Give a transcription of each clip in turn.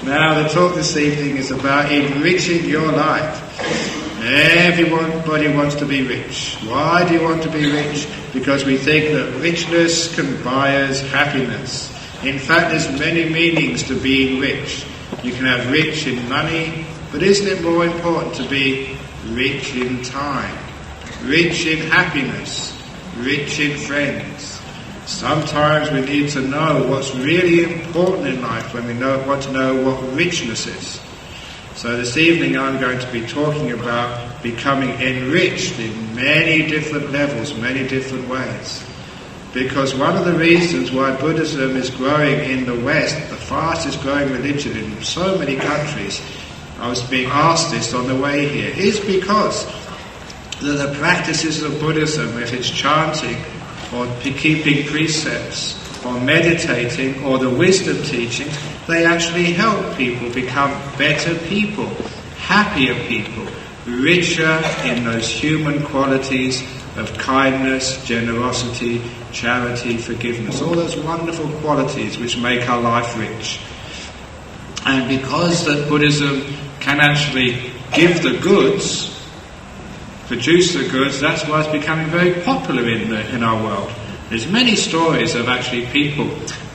Now, the talk this evening is about enriching your life. Everybody wants to be rich. Why do you want to be rich? Because we think that richness can buy us happiness. In fact, there's many meanings to being rich. You can have rich in money, but isn't it more important to be rich in time, rich in happiness, rich in friends? Sometimes we need to know what's really important in life when we want to know what richness is. So this evening I'm going to be talking about becoming enriched in many different levels, many different ways. Because one of the reasons why Buddhism is growing in the West, the fastest growing religion in so many countries, I was being asked this on the way here, is because the practices of Buddhism, if it's chanting or keeping precepts or meditating or the wisdom teachings, they actually help people become better people, happier people, richer in those human qualities of kindness, generosity, charity, forgiveness, all those wonderful qualities which make our life rich. And because that Buddhism can actually give the goods, produce the goods, that's why it's becoming very popular in our world. There's many stories of actually people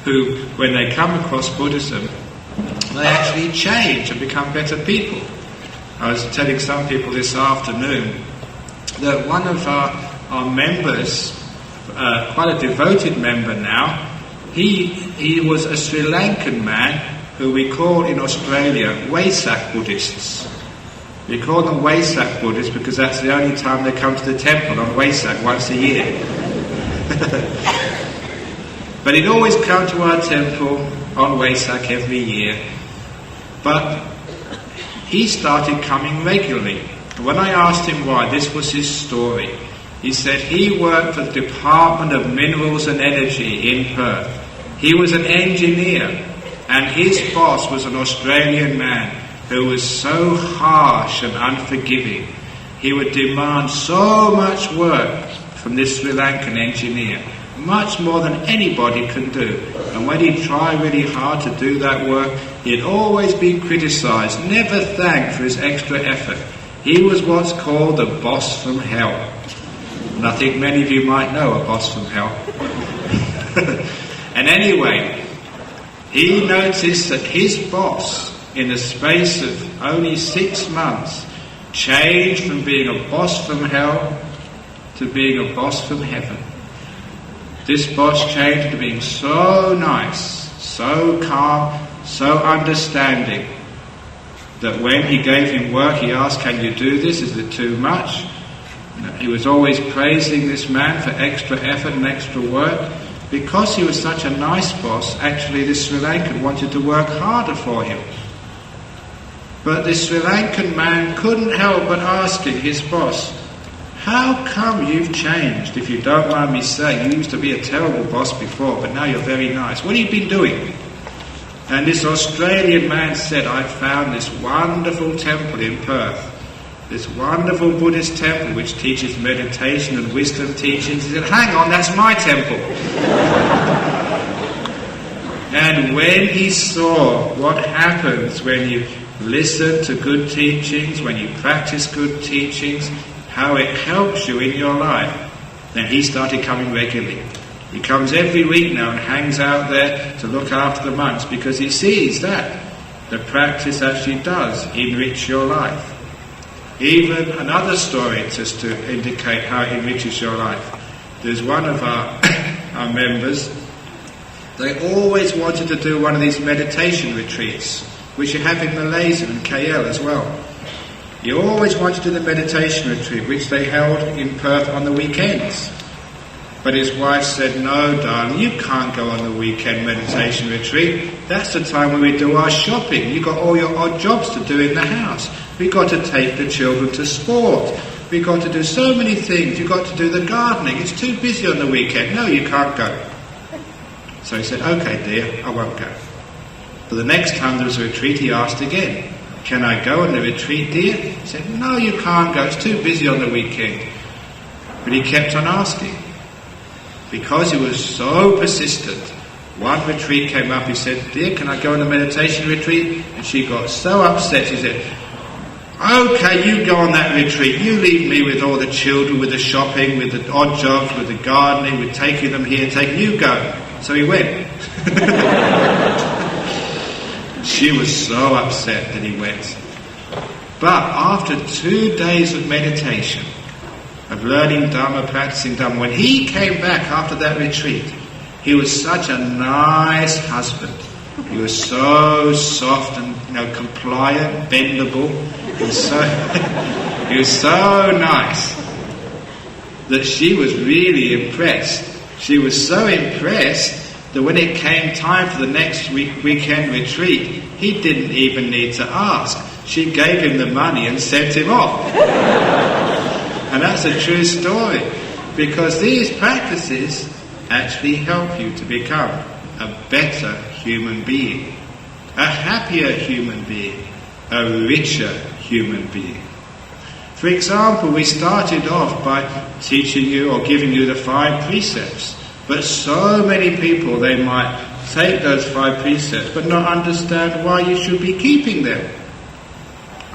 who, when they come across Buddhism, they actually change and become better people. I was telling some people this afternoon that one of our members, quite a devoted member now, he was a Sri Lankan man who we call in Australia Wesak Buddhists. We call them Wesak Buddhists because that's the only time they come to the temple, on Wesak, once a year. But he'd always come to our temple on Wesak every year. But he started coming regularly. When I asked him why, this was his story. He said he worked for the Department of Minerals and Energy in Perth. He was an engineer, and his boss was an Australian man who was so harsh and unforgiving. He would demand so much work from this Sri Lankan engineer, much more than anybody can do. And when he'd try really hard to do that work, he'd always be criticised, never thanked for his extra effort. He was what's called the boss from hell. And I think many of you might know a boss from hell. And anyway, he noticed that his boss, in the space of only 6 months, changed from being a boss from hell to being a boss from heaven. This boss changed to being so nice, so calm, so understanding, that when he gave him work, he asked, "Can you do this? Is it too much?" He was always praising this man for extra effort and extra work. Because he was such a nice boss, actually this Sri Lankan wanted to work harder for him. But this Sri Lankan man couldn't help but asking his boss, "How come you've changed? If you don't mind me saying, you used to be a terrible boss before, but now you're very nice. What have you been doing?" And this Australian man said, "I found this wonderful temple in Perth, this wonderful Buddhist temple which teaches meditation and wisdom teachings." He said, "Hang on, that's my temple." And when he saw what happens when you listen to good teachings, when you practice good teachings, how it helps you in your life, then he started coming regularly. He comes every week now and hangs out there to look after the monks because he sees that the practice actually does enrich your life. Even another story just to indicate how it enriches your life. There's one of our members, they always wanted to do one of these meditation retreats, which you have in Malaysia and KL as well. You always wanted to do the meditation retreat, which they held in Perth on the weekends. But his wife said, "No, darling, you can't go on the weekend meditation retreat. That's the time when we do our shopping. You've got all your odd jobs to do in the house. We've got to take the children to sport. We've got to do so many things. You've got to do the gardening. It's too busy on the weekend. No, you can't go." So he said, "Okay, dear, I won't go." But the next time there was a retreat, he asked again, "Can I go on the retreat, dear?" He said, "No, you can't go. It's too busy on the weekend." But he kept on asking. Because he was so persistent, One retreat came up, he said, "Dear, can I go on a meditation retreat?" And she got so upset, she said, "Okay, you go on that retreat. You leave me with all the children, with the shopping, with the odd jobs, with the gardening, with taking them here, you go." So he went. She was so upset that he went. But after 2 days of meditation, of learning Dhamma, practicing Dhamma, when he came back after that retreat, he was such a nice husband. He was so soft and compliant, bendable. He was so nice that she was really impressed. She was so impressed that when it came time for the next weekend retreat, he didn't even need to ask. She gave him the money and sent him off. And that's a true story, because these practices actually help you to become a better human being, a happier human being, a richer human being. For example, we started off by teaching you or giving you the 5 precepts, but so many people, they might take those 5 precepts but not understand why you should be keeping them.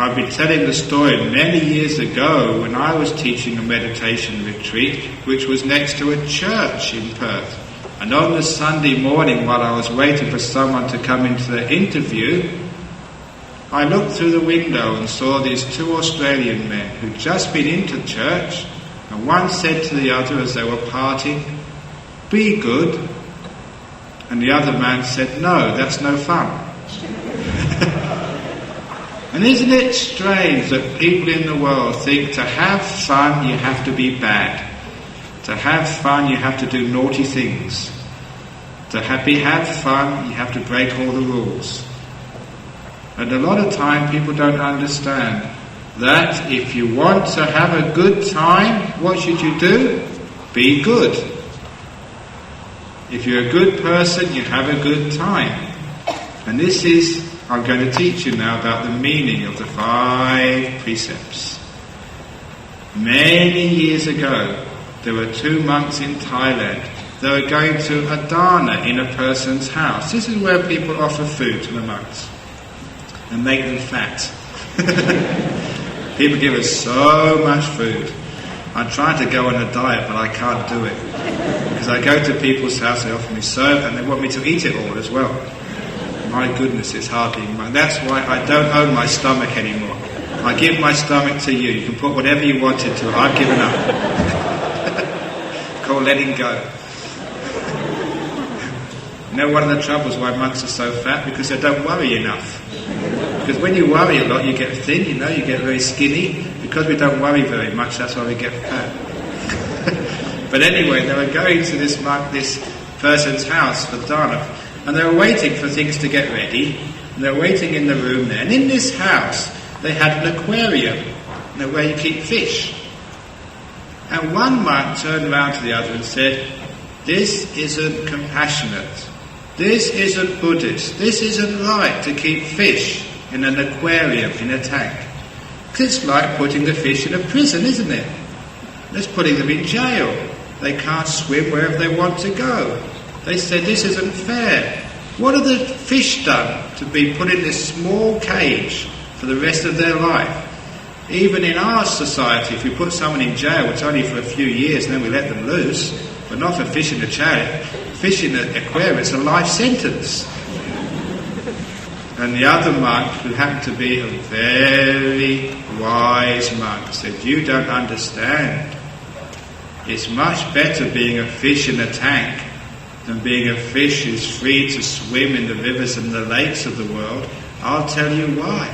I've been telling the story many years ago when I was teaching a meditation retreat which was next to a church in Perth. And on the Sunday morning, while I was waiting for someone to come into the interview, I looked through the window and saw these 2 Australian men who'd just been into church, and one said to the other as they were parting, "Be good." And the other man said, "No, that's no fun." And isn't it strange that people in the world think to have fun you have to be bad. To have fun you have to do naughty things. To have fun you have to break all the rules. And a lot of time people don't understand that if you want to have a good time, what should you do? Be good. If you're a good person, you have a good time. And this is, I'm going to teach you now about the meaning of the 5 precepts. Many years ago, there were 2 monks in Thailand. They were going to a dana in a person's house. This is where people offer food to the monks and make them fat. People give us so much food. I'm trying to go on a diet, but I can't do it. Because I go to people's house, they offer me so, and they want me to eat it all as well. My goodness, it's hardly mine. That's why I don't own my stomach anymore. I give my stomach to you. You can put whatever you want into it. I've given up. Called letting go. You know, one of the troubles why monks are so fat? Because they don't worry enough. Because when you worry a lot, you get thin, you get very skinny. Because we don't worry very much, that's why we get fat. But anyway, they were going to this person's house for dana, and they were waiting for things to get ready, and they were waiting in the room there. And in this house, they had an aquarium, where you keep fish. And one monk turned around to the other and said, "This isn't compassionate. This isn't Buddhist. This isn't right to keep fish in an aquarium, in a tank. It's like putting the fish in a prison, isn't it? That's putting them in jail. They can't swim wherever they want to go." They said, "This isn't fair. What have the fish done to be put in this small cage for the rest of their life? Even in our society, if we put someone in jail, it's only for a few years and then we let them loose, but not for fish in a jail. Fish in an aquarium, it's a life sentence." And the other monk, who happened to be a very wise monk, said, "You don't understand. It's much better being a fish in a tank than being a fish who's free to swim in the rivers and the lakes of the world. I'll tell you why.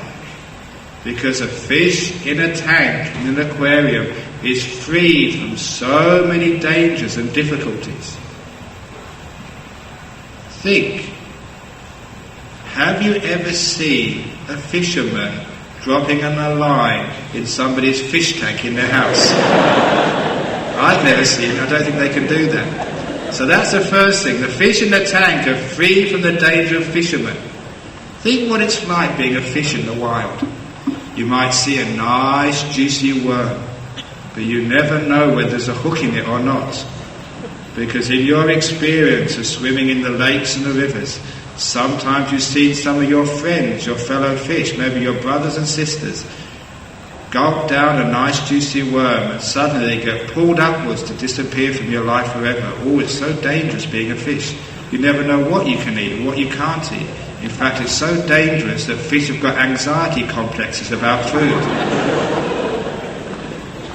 Because a fish in a tank, in an aquarium, is freed from so many dangers and difficulties. Think. Have you ever seen a fisherman dropping on a line in somebody's fish tank in their house? I've never seen it. I don't think they can do that. So that's the first thing. The fish in the tank are free from the danger of fishermen. Think what it's like being a fish in the wild. You might see a nice juicy worm, but you never know whether there's a hook in it or not. Because in your experience of swimming in the lakes and the rivers, sometimes you see some of your friends, your fellow fish, maybe your brothers and sisters, gulp down a nice juicy worm and suddenly they get pulled upwards to disappear from your life forever. Oh, it's so dangerous being a fish. You never know what you can eat and what you can't eat. In fact, it's so dangerous that fish have got anxiety complexes about food.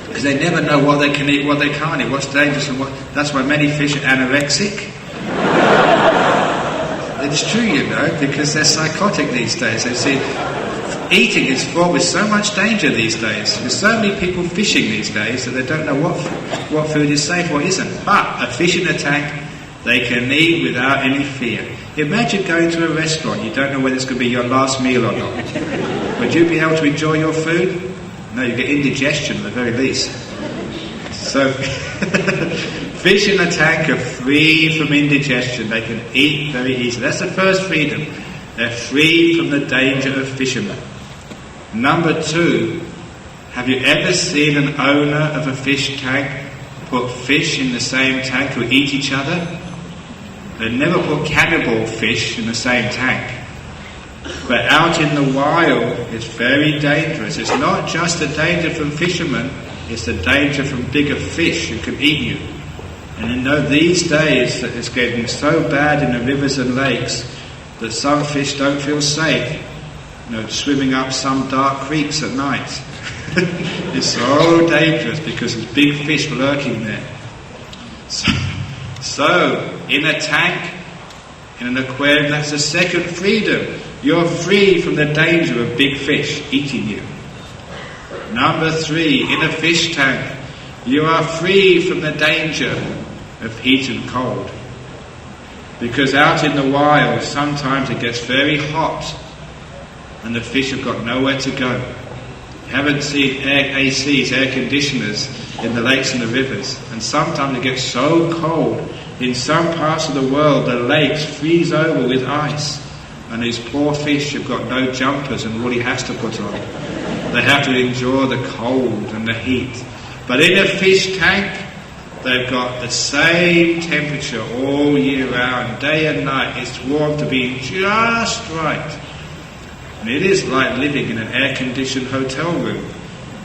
Because they never know what they can eat, what they can't eat, what's dangerous and what... That's why many fish are anorexic. It's true, you know, because they're psychotic these days. They see... Eating is fraught with so much danger these days. There's so many people fishing these days that they don't know what food is safe, what isn't. But a fish in a tank, they can eat without any fear. Imagine going to a restaurant, you don't know whether it's going to be your last meal or not. Would you be able to enjoy your food? No, you get indigestion at the very least. So, fish in a tank are free from indigestion. They can eat very easily. That's the first freedom. They're free from the danger of fishermen. Number 2, have you ever seen an owner of a fish tank put fish in the same tank who eat each other? They never put cannibal fish in the same tank. But out in the wild, it's very dangerous. It's not just the danger from fishermen, it's the danger from bigger fish who can eat you. And you know, these days that it's getting so bad in the rivers and lakes that some fish don't feel safe, you know, swimming up some dark creeks at night. It's so dangerous because there's big fish lurking there. So in a tank, in an aquarium, that's the second freedom. You're free from the danger of big fish eating you. Number 3, in a fish tank, you are free from the danger of heat and cold. Because out in the wild, sometimes it gets very hot and the fish have got nowhere to go. You haven't seen ACs, air conditioners, in the lakes and the rivers. And sometimes it gets so cold. In some parts of the world, the lakes freeze over with ice. And these poor fish have got no jumpers and woolly hats to put on. They have to endure the cold and the heat. But in a fish tank, they've got the same temperature all year round, day and night. It's warm to be just right. And it is like living in an air-conditioned hotel room.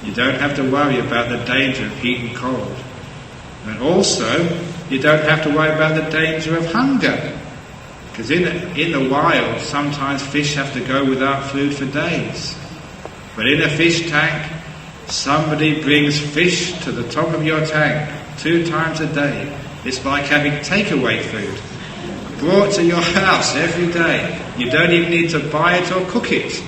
You don't have to worry about the danger of heat and cold. And also, you don't have to worry about the danger of hunger. Because in the wild, sometimes fish have to go without food for days. But in a fish tank, somebody brings fish to the top of your tank 2 times a day. It's like having takeaway food brought to your house every day. You don't even need to buy it or cook it.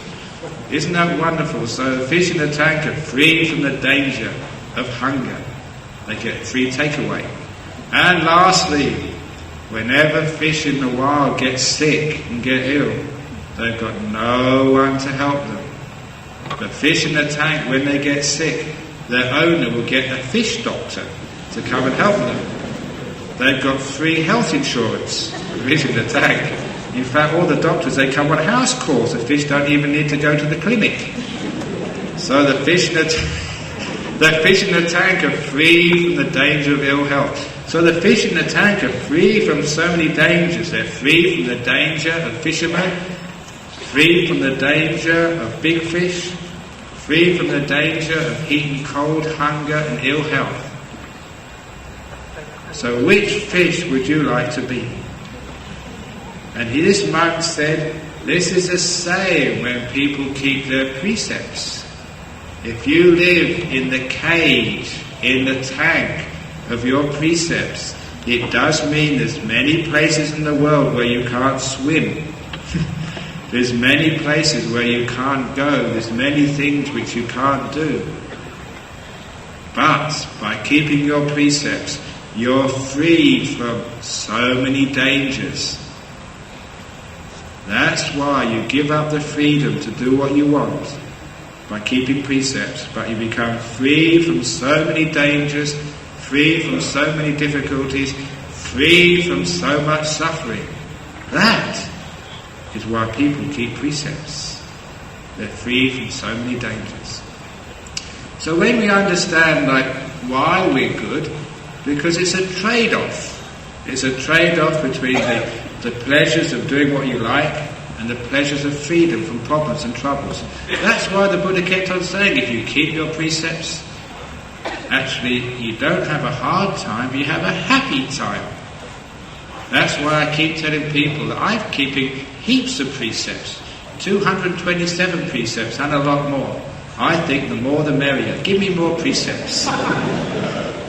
Isn't that wonderful? So the fish in the tank are free from the danger of hunger. They get free takeaway. And lastly, whenever fish in the wild get sick and get ill, they've got no one to help them. The fish in the tank, when they get sick, their owner will get a fish doctor to come and help them. They've got free health insurance, the fish in the tank. In fact, all the doctors, they come on house calls. The fish don't even need to go to the clinic. So the fish in the tank are free from the danger of ill health. So the fish in the tank are free from so many dangers. They're free from the danger of fishermen, free from the danger of big fish, free from the danger of heat and cold, hunger and ill health. So which fish would you like to be? And this monk said, this is the same when people keep their precepts. If you live in the cage, in the tank of your precepts, it does mean there's many places in the world where you can't swim. There's many places where you can't go. There's many things which you can't do. But by keeping your precepts, you're free from so many dangers. That's why you give up the freedom to do what you want by keeping precepts, but you become free from so many dangers, free from so many difficulties, free from so much suffering. That is why people keep precepts. They're free from so many dangers. So when we understand why we're good, because it's a trade-off. It's a trade-off between the pleasures of doing what you like and the pleasures of freedom from problems and troubles. That's why the Buddha kept on saying, if you keep your precepts, actually you don't have a hard time, you have a happy time. That's why I keep telling people that I'm keeping heaps of precepts, 227 precepts and a lot more. I think the more the merrier. Give me more precepts.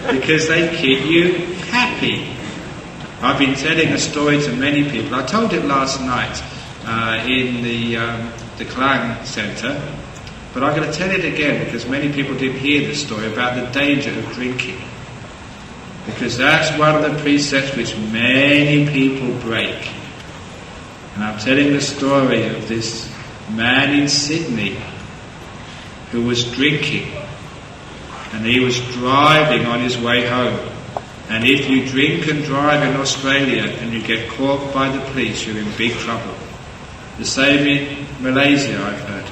Because they keep you happy. I've been telling a story to many people. I told it last night in the Klang Centre, but I'm going to tell it again because many people didn't hear the story about the danger of drinking. Because that's one of the precepts which many people break. And I'm telling the story of this man in Sydney who was drinking, and he was driving on his way home. And if you drink and drive in Australia and you get caught by the police, you're in big trouble. The same in Malaysia, I've heard.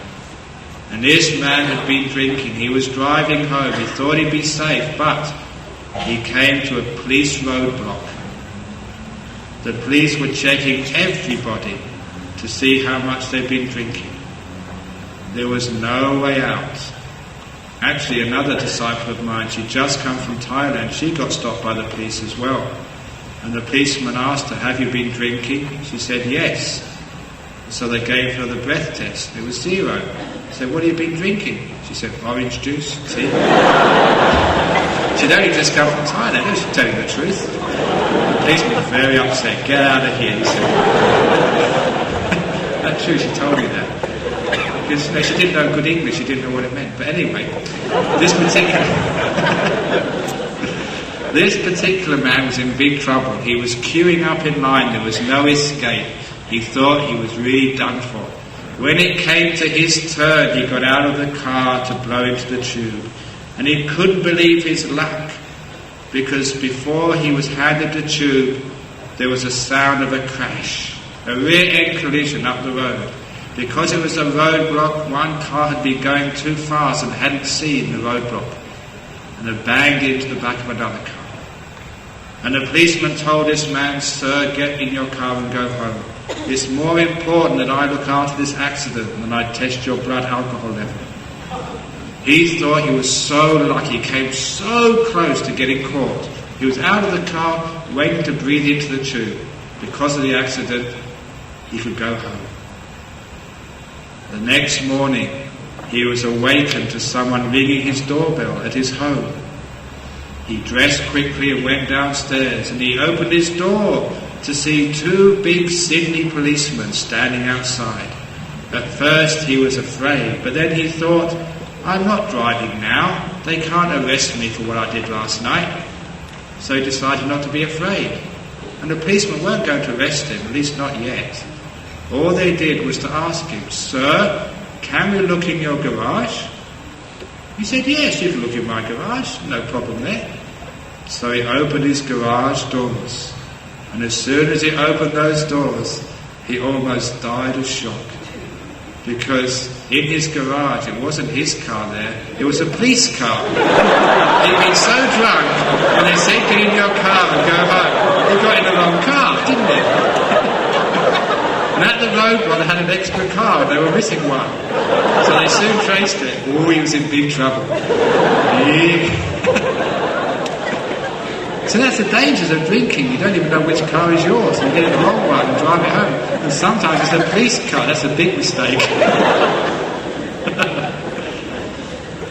And this man had been drinking. He was driving home. He thought he'd be safe, but he came to a police roadblock. The police were checking everybody to see how much they'd been drinking. There was no way out. Actually, another disciple of mine, she'd just come from Thailand, she got stopped by the police as well. And the policeman asked her, have you been drinking? She said, yes. So they gave her the breath test. It was 0. He said, what have you been drinking? She said, orange juice. See? She'd only just come from Thailand. She was telling the truth. The policeman was very upset. Get out of here, he said. That's true, she told me that. Because she didn't know good English, she didn't know what it meant. But anyway, this particular man was in big trouble. He was queuing up in line, there was no escape. He thought he was really done for. When it came to his turn, he got out of the car to blow into the tube. And he couldn't believe his luck, because before he was handed the tube, there was a sound of a crash, a rear-end collision up the road. Because it was a roadblock, one car had been going too fast and hadn't seen the roadblock, and had banged into the back of another car. And the policeman told this man, sir, get in your car and go home. It's more important that I look after this accident than I test your blood alcohol level. He thought he was so lucky, he came so close to getting caught. He was out of the car, waiting to breathe into the tube. Because of the accident, he could go home. The next morning, he was awakened to someone ringing his doorbell at his home. He dressed quickly and went downstairs, and he opened his door to see 2 big Sydney policemen standing outside. At first he was afraid, but then he thought, I'm not driving now. They can't arrest me for what I did last night. So he decided not to be afraid. And the policemen weren't going to arrest him, at least not yet. All they did was to ask him, sir, can we look in your garage? He said, yes, you can look in my garage, no problem there. So he opened his garage doors, and as soon as he opened those doors, he almost died of shock. Because in his garage, it wasn't his car there, it was a police car. He'd been so drunk, and they said, get in your car and go home. He got in the wrong car, didn't he? And at the roadblock, they had an extra car, and they were missing one. So they soon traced it. Oh, he was in big trouble. So that's the dangers of drinking. You don't even know which car is yours. You get the wrong one and drive it home. And sometimes it's a police car. That's a big mistake.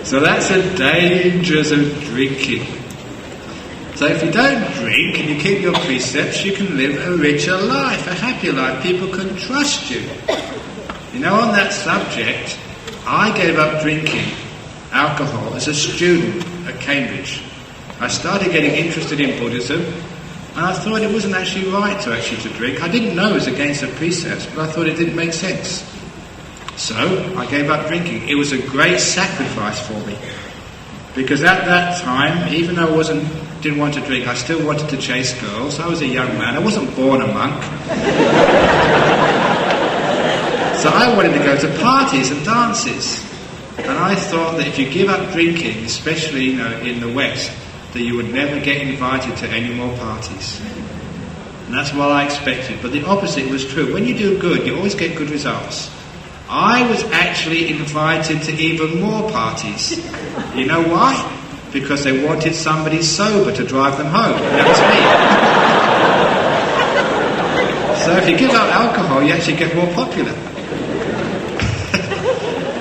So that's the dangers of drinking. So if you don't drink and you keep your precepts, you can live a richer life, a happier life. People can trust you. You know, on that subject, I gave up drinking alcohol as a student at Cambridge. I started getting interested in Buddhism, and I thought it wasn't actually right to drink. I didn't know it was against the precepts, but I thought it didn't make sense. So I gave up drinking. It was a great sacrifice for me, because at that time, even though I didn't want to drink, I still wanted to chase girls. I was a young man. I wasn't born a monk. So I wanted to go to parties and dances. And I thought that if you give up drinking, especially in the West, that you would never get invited to any more parties. And that's what I expected. But the opposite was true. When you do good, you always get good results. I was actually invited to even more parties. You know why? Because they wanted somebody sober to drive them home. That was me. So if you give up alcohol, you actually get more popular.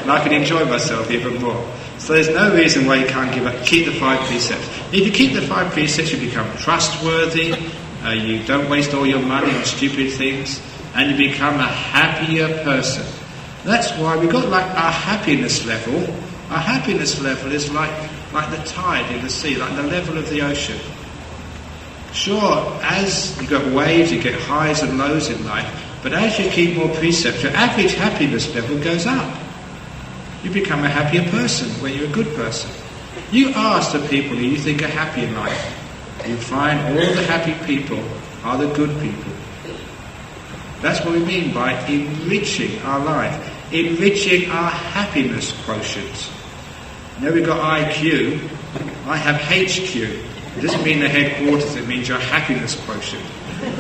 And I can enjoy myself even more. So there's no reason why you can't keep the 5 precepts. If you keep the 5 precepts, you become trustworthy, you don't waste all your money on stupid things, and you become a happier person. That's why we've got like our happiness level. Our happiness level is like the tide in the sea, like the level of the ocean. Sure, as you get waves, you get highs and lows in life, but as you keep more precepts, your average happiness level goes up. You become a happier person when you're a good person. You ask the people who you think are happy in life, you find all the happy people are the good people. That's what we mean by enriching our life, enriching our happiness quotient. Now we've got IQ, I have HQ. It doesn't mean the headquarters, it means your happiness quotient.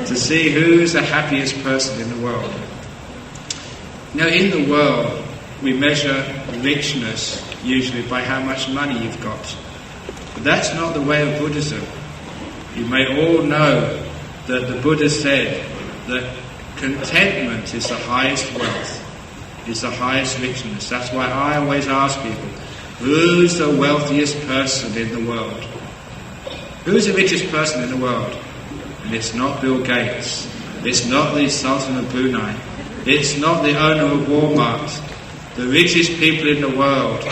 To see who's the happiest person in the world. Now in the world, we measure richness usually by how much money you've got. But that's not the way of Buddhism. You may all know that the Buddha said that contentment is the highest wealth, is the highest richness. That's why I always ask people, who's the wealthiest person in the world? Who's the richest person in the world? And it's not Bill Gates. It's not the Sultan of Brunei. It's not the owner of Walmart. The richest people in the world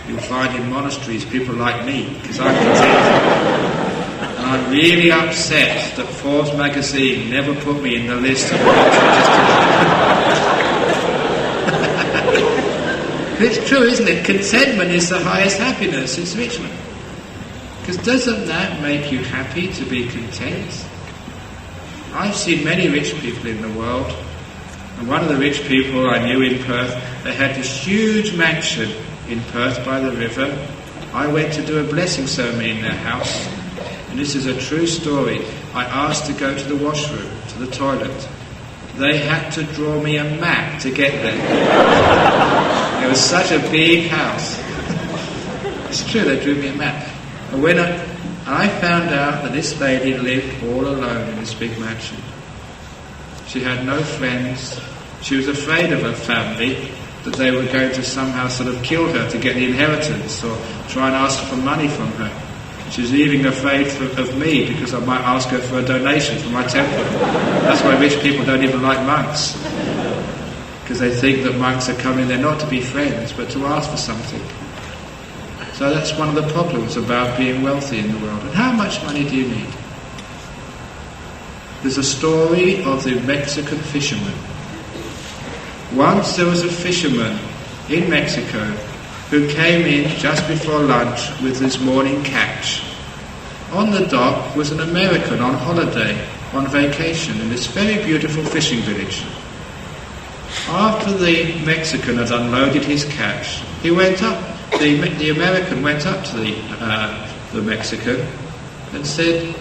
you'll find in monasteries, people like me, because I'm content. And I'm really upset that Forbes magazine never put me in the list of the richest. It's true, isn't it? Contentment is the highest happiness, it's richness. Because doesn't that make you happy to be content? I've seen many rich people in the world. And one of the rich people I knew in Perth, they had this huge mansion in Perth by the river. I went to do a blessing ceremony in their house. And this is a true story. I asked to go to the washroom, to the toilet. They had to draw me a map to get there. It was such a big house. It's true, they drew me a map. And when I found out that this lady lived all alone in this big mansion. She had no friends. She was afraid of her family, that they were going to somehow sort of kill her to get the inheritance or try and ask for money from her. She was even afraid of me because I might ask her for a donation for my temple. That's why rich people don't even like monks, because they think that monks are coming there not to be friends but to ask for something. So that's one of the problems about being wealthy in the world. And how much money do you need? There's a story of the Mexican fisherman. Once there was a fisherman in Mexico who came in just before lunch with his morning catch. On the dock was an American on holiday, on vacation in this very beautiful fishing village. After the Mexican had unloaded his catch, he went up. The American went up to the Mexican and said,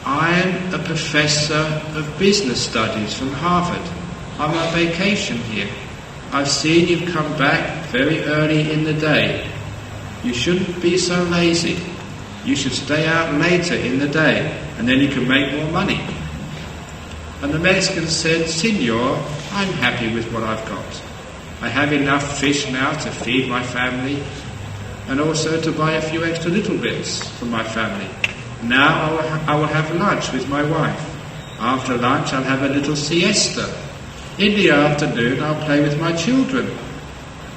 "I'm a professor of business studies from Harvard. I'm on vacation here. I've seen you've come back very early in the day. You shouldn't be so lazy. You should stay out later in the day, and then you can make more money." And the Mexican said, "Senor, I'm happy with what I've got. I have enough fish now to feed my family, and also to buy a few extra little bits for my family. Now I will have lunch with my wife. After lunch I'll have a little siesta. In the afternoon I'll play with my children.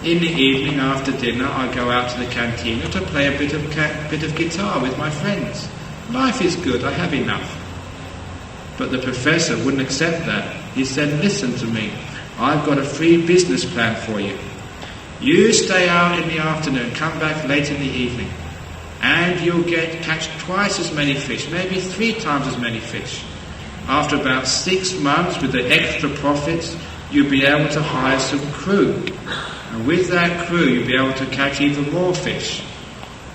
In the evening after dinner I'll go out to the cantina to play a bit of guitar with my friends. Life is good, I have enough." But the professor wouldn't accept that. He said, "Listen to me, I've got a free business plan for you. You stay out in the afternoon, come back late in the evening, and you'll catch twice as many fish, maybe 3 times as many fish. After about 6 months, with the extra profits, you'll be able to hire some crew. And with that crew, you'll be able to catch even more fish.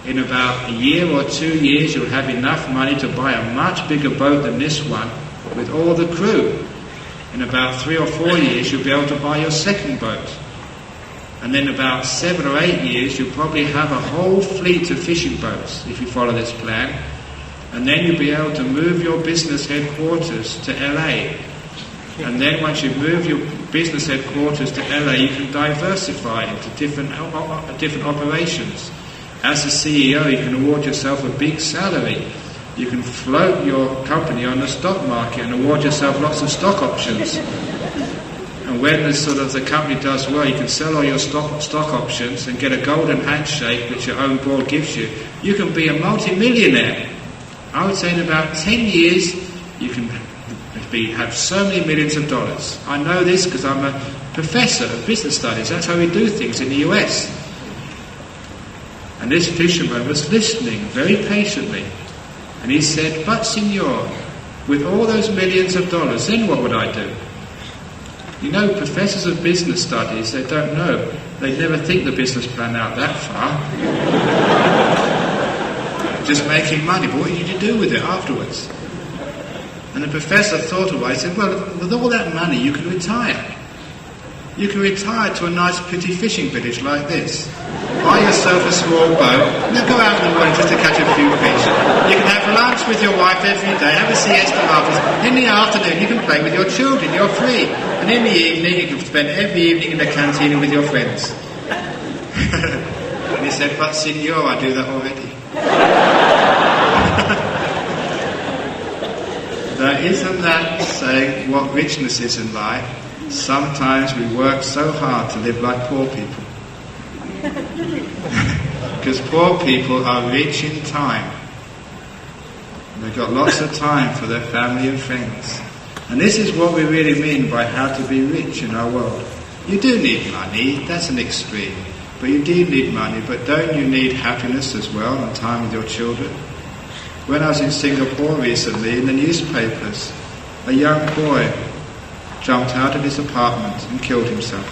In about a year or 2 years, you'll have enough money to buy a much bigger boat than this one, with all the crew. In about 3 or 4 years you'll be able to buy your second boat. And then about 7 or 8 years you'll probably have a whole fleet of fishing boats if you follow this plan. And then you'll be able to move your business headquarters to LA. And then once you move your business headquarters to LA, you can diversify into different operations. As a CEO, you can award yourself a big salary. You can float your company on the stock market and award yourself lots of stock options. And when the company does well, you can sell all your stock options and get a golden handshake which your own board gives you. You can be a multi-millionaire. I would say in about 10 years, you can have so many millions of dollars. I know this because I'm a professor of business studies. That's how we do things in the US. And this fisherman was listening very patiently. And he said, "But Signor, with all those millions of dollars, then what would I do?" You know, professors of business studies, they don't know. They never think the business plan out that far. Just making money, but what did you do with it afterwards? And the professor thought a while. He said, "Well, with all that money, you can retire. You can retire to a nice, pretty fishing village like this. Buy yourself a small boat, and then go out in the morning just to catch a few fish. You can have lunch with your wife every day, have a siesta afterwards. In the afternoon, you can play with your children. You're free. And in the evening, you can spend every evening in the canteen with your friends." And he said, "But Signor, I do that already." Now, isn't that saying what richness is in life? Sometimes we work so hard to live like poor people. Because poor people are rich in time. They've got lots of time for their family and friends. And this is what we really mean by how to be rich in our world. You do need money, that's an extreme. But you do need money, but don't you need happiness as well and time with your children? When I was in Singapore recently, in the newspapers, a young boy jumped out of his apartment and killed himself.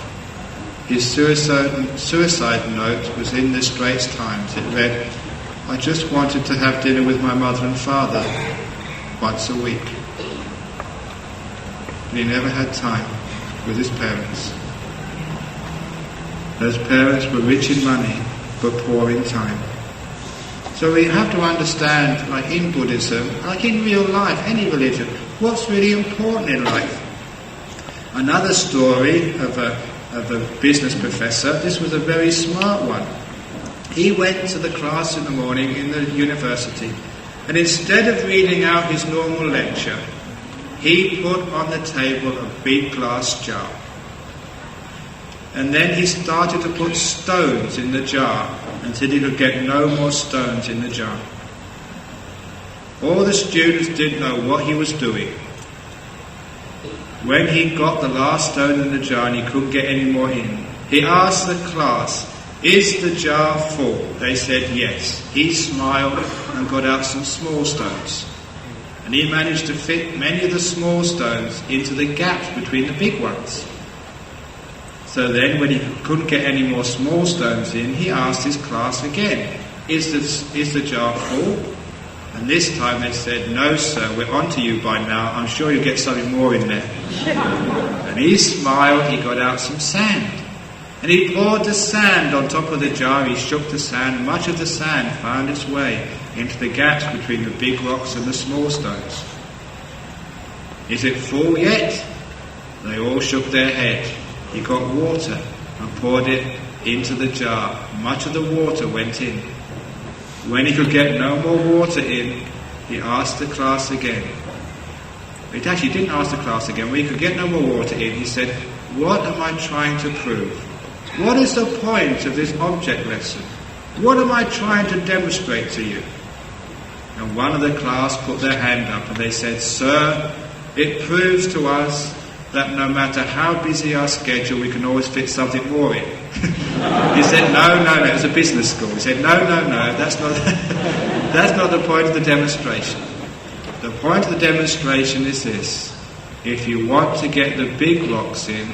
His suicide note was in the Straits Times. It read, "I just wanted to have dinner with my mother and father once a week." And he never had time with his parents. Those parents were rich in money, but poor in time. So we have to understand, like in Buddhism, like in real life, any religion, what's really important in life. Another story of a business professor, this was a very smart one. He went to the class in the morning in the university, and instead of reading out his normal lecture, he put on the table a big glass jar. And then he started to put stones in the jar until he could get no more stones in the jar. All the students didn't know what he was doing. When he got the last stone in the jar and he couldn't get any more in, he asked the class, "Is the jar full?" They said yes. He smiled and got out some small stones. And he managed to fit many of the small stones into the gaps between the big ones. So then when he couldn't get any more small stones in, he asked his class again, is the jar full? And this time they said, "No sir, we're on to you by now, I'm sure you'll get something more in there." And he smiled, he got out some sand. And he poured the sand on top of the jar, he shook the sand, and much of the sand found its way into the gaps between the big rocks and the small stones. "Is it full yet?" They all shook their head. He got water and poured it into the jar. Much of the water went in. When he could get no more water in, he asked the class again. He actually didn't ask the class again. When he could get no more water in, he said, "What am I trying to prove? What is the point of this object lesson? What am I trying to demonstrate to you?" And one of the class put their hand up and they said, "Sir, it proves to us that no matter how busy our schedule, we can always fit something more in." He said, no, it was a business school. He said, no, that's not the point of the demonstration. The point of the demonstration is this: if you want to get the big rocks in,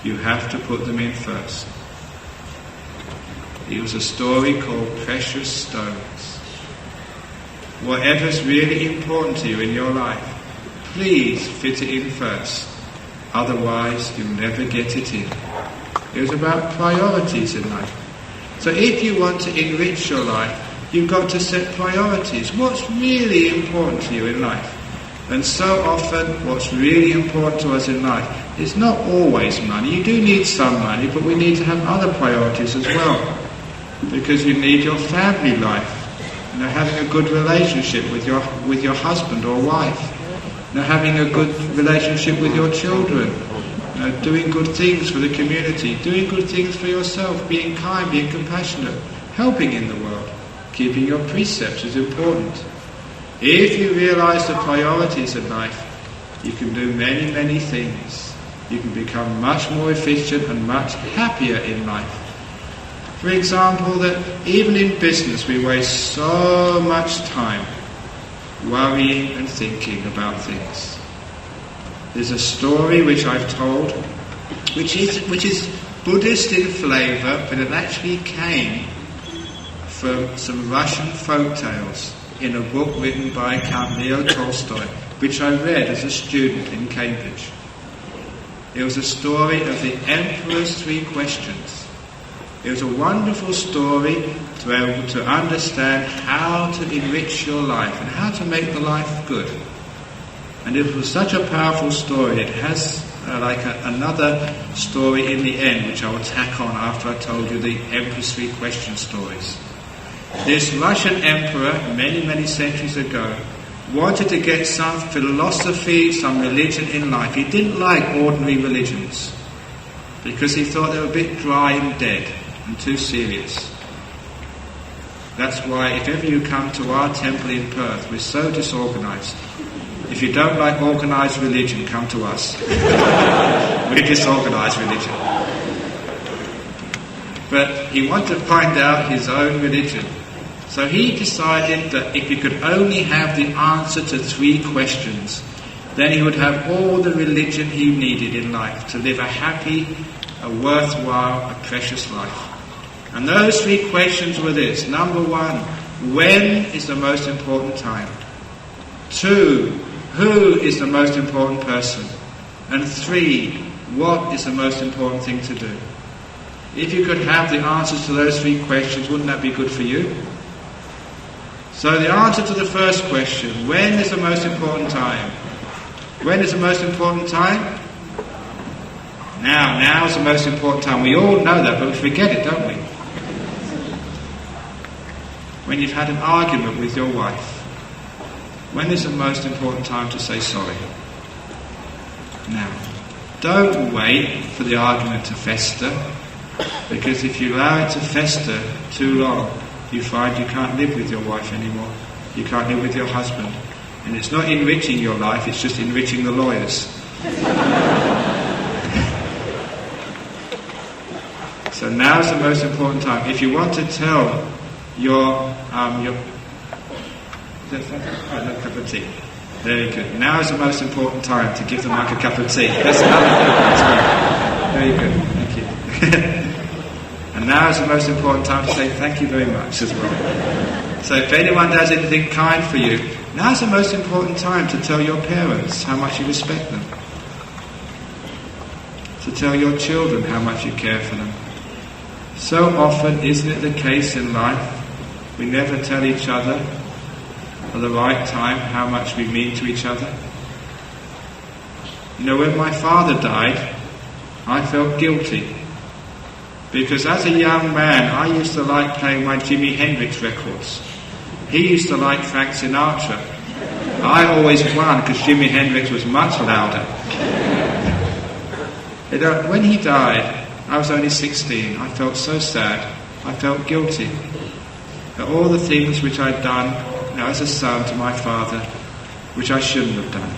you have to put them in first. It was a story called Precious Stones. Whatever's really important to you in your life, Please fit it in first, otherwise you'll never get it in. It was about priorities in life. So if you want to enrich your life, you've got to set priorities. What's really important to you in life? And so often what's really important to us in life is not always money. You do need some money, but we need to have other priorities as well. Because you need your family life. Having a good relationship with your husband or wife. Having a good relationship with your children. Doing good things for the community. Doing good things for yourself. Being kind, being compassionate. Helping in the world. Keeping your precepts is important. If you realise the priorities in life, you can do many, many things. You can become much more efficient and much happier in life. For example, that even in business we waste so much time worrying and thinking about things. There's a story which I've told, which is Buddhist in flavour, but it actually came from some Russian folk tales in a book written by Count Leo Tolstoy, which I read as a student in Cambridge. It was a story of the Emperor's 3 questions. It was a wonderful story to be able to understand how to enrich your life and how to make the life good. And it was such a powerful story. It has another story in the end, which I will tack on after I told you the Emperor's 3 question stories. This Russian emperor, many, many centuries ago, wanted to get some philosophy, some religion in life. He didn't like ordinary religions because he thought they were a bit dry and dead and too serious. That's why if ever you come to our temple in Perth, we're so disorganised. If you don't like organised religion, come to us. We're disorganised religion. But he wanted to find out his own religion. So he decided that if he could only have the answer to 3 questions, then he would have all the religion he needed in life to live a happy, a worthwhile, a precious life. And those 3 questions were this. Number 1, when is the most important time? 2, who is the most important person? And 3, what is the most important thing to do? If you could have the answers to those 3 questions, wouldn't that be good for you? So the answer to the first question, when is the most important time? When is the most important time? Now is the most important time. We all know that, but we forget it, don't we? When you've had an argument with your wife, when is the most important time to say sorry? Now, don't wait for the argument to fester, because if you allow it to fester too long, you find you can't live with your wife anymore. You can't live with your husband. And it's not enriching your life, it's just enriching the lawyers. So now's the most important time. If you want to tell your no cup of tea. Very good. Now is the most important time to give them like a cup of tea. That's very good. Thank you. And now is the most important time to say thank you very much as well. So if anyone does anything kind for you, now's the most important time to tell your parents how much you respect them. To tell your children how much you care for them. So often, isn't it the case in life, we never tell each other at the right time how much we mean to each other? You know, when my father died, I felt guilty. Because as a young man, I used to like playing my Jimi Hendrix records. He used to like Frank Sinatra. I always won because Jimi Hendrix was much louder. You know, when he died, I was only 16. I felt so sad. I felt guilty. That all the things which I'd done, you know, as a son to my father, which I shouldn't have done.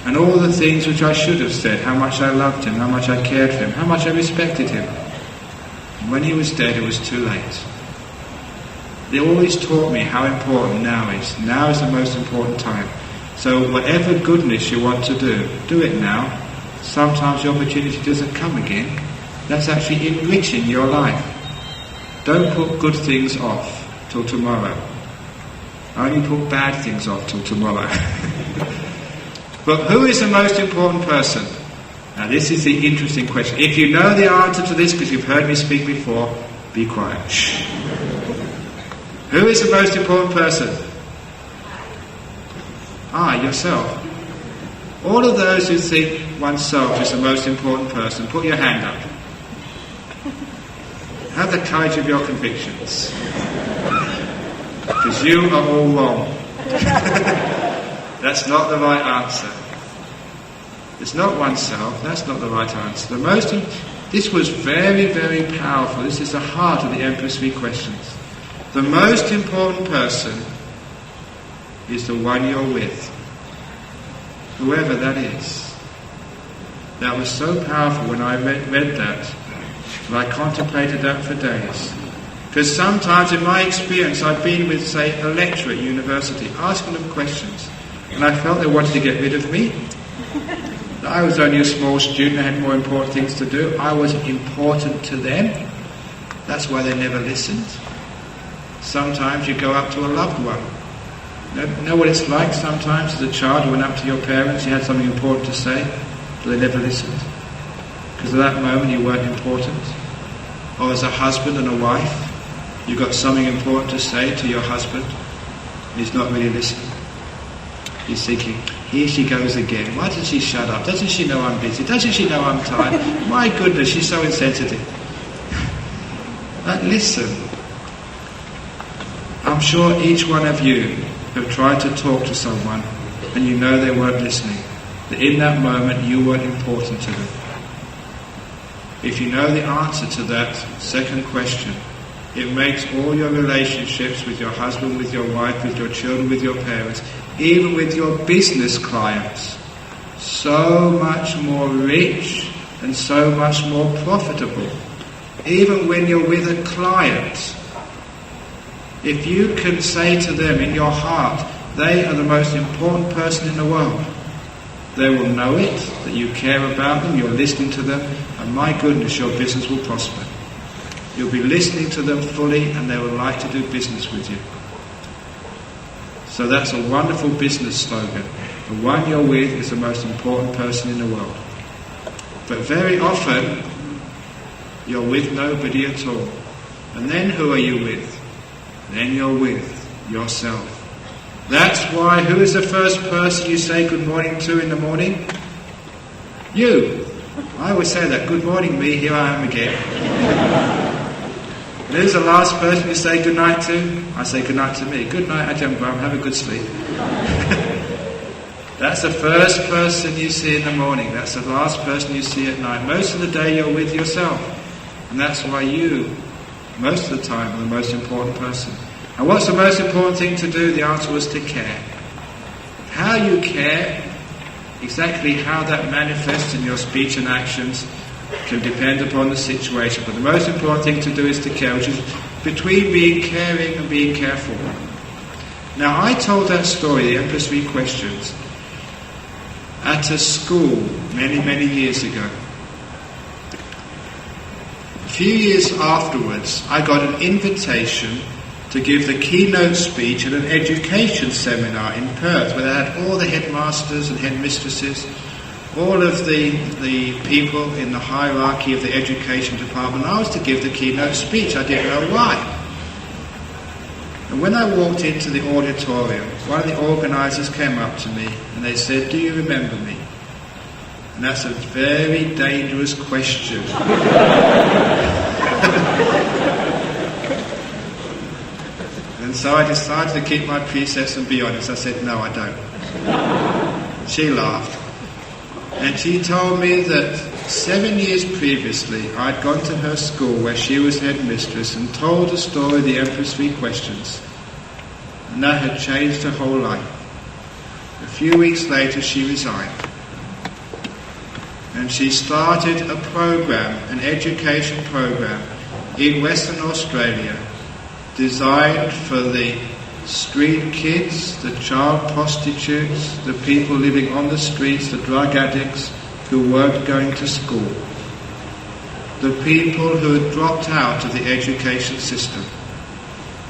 And all the things which I should have said, how much I loved him, how much I cared for him, how much I respected him. And when he was dead, it was too late. They always taught me how important now is. Now is the most important time. So whatever goodness you want to do it now. Sometimes the opportunity doesn't come again. That's actually enriching your life. Don't put good things off till tomorrow. Only put bad things off till tomorrow. But who is the most important person? Now this is the interesting question. If you know the answer to this because you've heard me speak before, be quiet. Shh. Who is the most important person? Yourself. All of those who think oneself is the most important person, put your hand up. Have the courage of your convictions. Because you are all wrong. That's not the right answer. It's not oneself, that's not the right answer. This was very, very powerful. This is the heart of the Emperor's Three Questions. The most important person is the one you're with. Whoever that is. That was so powerful when I read that. And I contemplated that for days. Because sometimes in my experience I've been with, say, a lecturer at university, asking them questions. And I felt they wanted to get rid of me. I was only a small student, I had more important things to do. I was important to them. That's why they never listened. Sometimes you go up to a loved one. Know what it's like sometimes as a child you went up to your parents, you had something important to say, but they never listened. Because at that moment you weren't important. Or as a husband and a wife, you've got something important to say to your husband, and he's not really listening. He's thinking, here she goes again. Why doesn't she shut up? Doesn't she know I'm busy? Doesn't she know I'm tired? My goodness, she's so insensitive. But listen. I'm sure each one of you have tried to talk to someone and you know they weren't listening. That in that moment you weren't important to them. If you know the answer to that second question, it makes all your relationships with your husband, with your wife, with your children, with your parents, even with your business clients, so much more rich and so much more profitable. Even when you're with a client, if you can say to them in your heart, they are the most important person in the world, they will know it, that you care about them, you're listening to them, and my goodness, your business will prosper. You'll be listening to them fully and they will like to do business with you. So that's a wonderful business slogan. The one you're with is the most important person in the world. But very often, you're with nobody at all. And then who are you with? Then you're with yourself. That's why, who is the first person you say good morning to in the morning? You. I always say that, good morning me, here I am again. And who's the last person you say good night to? I say good night to me. Good night, Ajahn Brahm, have a good sleep. That's the first person you see in the morning. That's the last person you see at night. Most of the day you're with yourself. And that's why you, most of the time, are the most important person. And what's the most important thing to do? The answer was to care. How you care, exactly how that manifests in your speech and actions, can depend upon the situation. But the most important thing to do is to care, which is between being caring and being careful. Now, I told that story, the Emperor's Three Questions, at a school many, many years ago. A few years afterwards, I got an invitation to give the keynote speech at an education seminar in Perth, where they had all the headmasters and headmistresses, all of the people in the hierarchy of the education department. I was to give the keynote speech. I didn't know why. And when I walked into the auditorium, one of the organisers came up to me and they said, "Do you remember me?" And that's a very dangerous question. And so I decided to keep my precepts and be honest. I said, "No, I don't." She laughed. And she told me that 7 years previously I'd gone to her school where she was headmistress and told the story of the Emperor's Three Questions. And that had changed her whole life. A few weeks later she resigned. And she started a program, an education program in Western Australia designed for the street kids, the child prostitutes, the people living on the streets, the drug addicts who weren't going to school, the people who had dropped out of the education system.